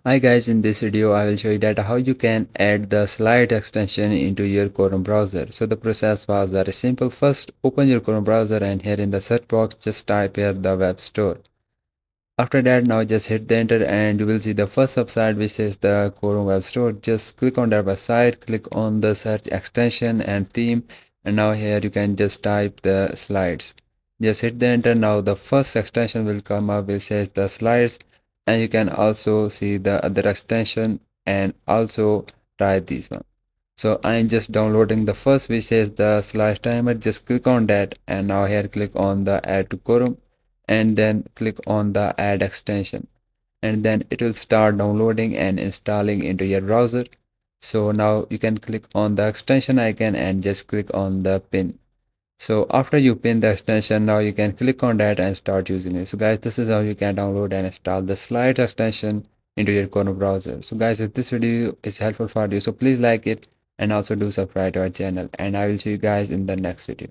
Hi guys, in this video I will show you that how you can add the slide extension into your Chrome browser. So the process was very simple. First open your Chrome browser and here in the search box just type here the web store. After that now just hit the enter and you will see the first website which is the Chrome web store. Just click on that website, click on the search extension and theme, and now here you can just type the slides. Just hit the enter. Now the first extension will come up which says the slides, and you can also see the other extension and also try this one. So I am just downloading the first which says the slash timer. Just click on that and now here click on the add to Chrome and then click on the add extension, and then it will start downloading and installing into your browser. So now you can click on the extension icon and just click on the pin. So after you pin the extension, now you can click on that and start using it. So guys, this is how you can download and install the slides extension into your Chrome browser. So guys, if this video is helpful for you, so please like it and also do subscribe to our channel, and I will see you guys in the next video.